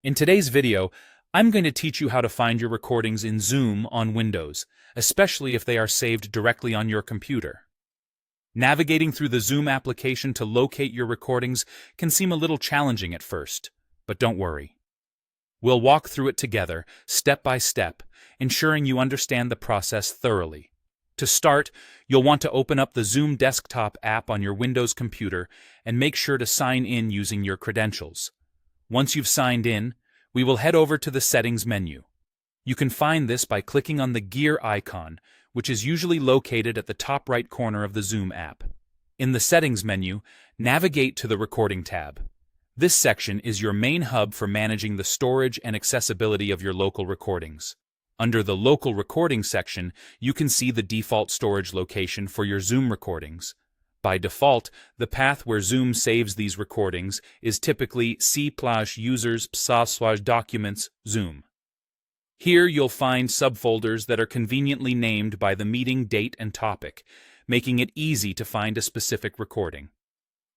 In today's video, I'm going to teach you how to find your recordings in Zoom on Windows, especially if they are saved directly on your computer. Navigating through the Zoom application to locate your recordings can seem a little challenging at first, but don't worry. We'll walk through it together, step by step, ensuring you understand the process thoroughly. To start, you'll want to open up the Zoom desktop app on your Windows computer and make sure to sign in using your credentials. Once you've signed in, we will head over to the Settings menu. You can find this by clicking on the gear icon, which is usually located at the top right corner of the Zoom app. In the Settings menu, navigate to the Recording tab. This section is your main hub for managing the storage and accessibility of your local recordings. Under the Local Recording section, you can see the default storage location for your Zoom recordings. By default, the path where Zoom saves these recordings is typically c/users/documents Zoom. Here you'll find subfolders that are conveniently named by the meeting date and topic, making it easy to find a specific recording.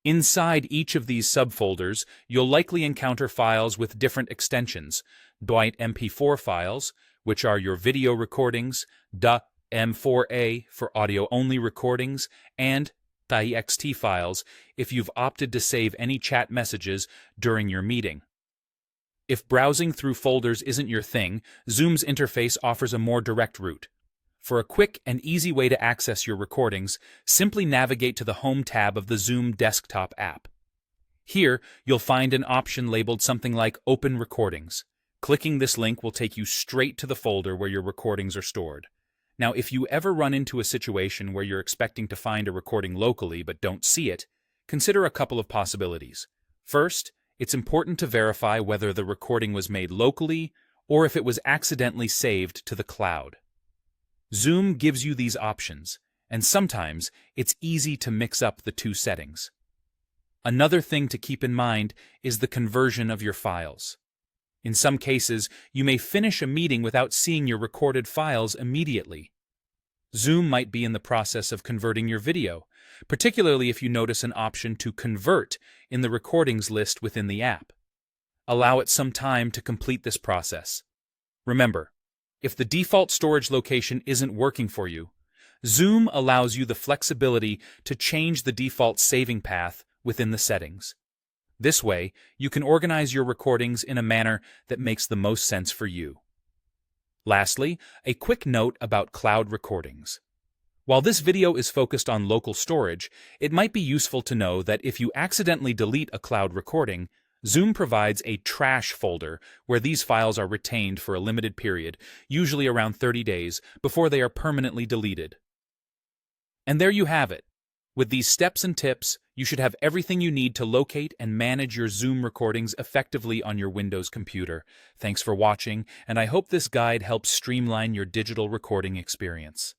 Inside each of these subfolders, you'll likely encounter files with different extensions: .mp4 files, which are your video recordings, .m4a for audio-only recordings, and .txt files if you've opted to save any chat messages during your meeting. If browsing through folders isn't your thing, Zoom's interface offers a more direct route. For a quick and easy way to access your recordings, simply navigate to the Home tab of the Zoom desktop app. Here, you'll find an option labeled something like Open Recordings. Clicking this link will take you straight to the folder where your recordings are stored. Now, if you ever run into a situation where you're expecting to find a recording locally but don't see it, consider a couple of possibilities. First, it's important to verify whether the recording was made locally or if it was accidentally saved to the cloud. Zoom gives you these options, and sometimes it's easy to mix up the two settings. Another thing to keep in mind is the conversion of your files. In some cases, you may finish a meeting without seeing your recorded files immediately. Zoom might be in the process of converting your video, particularly if you notice an option to convert in the recordings list within the app. Allow it some time to complete this process. Remember, if the default storage location isn't working for you, Zoom allows you the flexibility to change the default saving path within the settings. This way, you can organize your recordings in a manner that makes the most sense for you. Lastly, a quick note about cloud recordings. While this video is focused on local storage, it might be useful to know that if you accidentally delete a cloud recording, Zoom provides a trash folder where these files are retained for a limited period, usually around 30 days, before they are permanently deleted. And there you have it. With these steps and tips, you should have everything you need to locate and manage your Zoom recordings effectively on your Windows computer. Thanks for watching, and I hope this guide helps streamline your digital recording experience.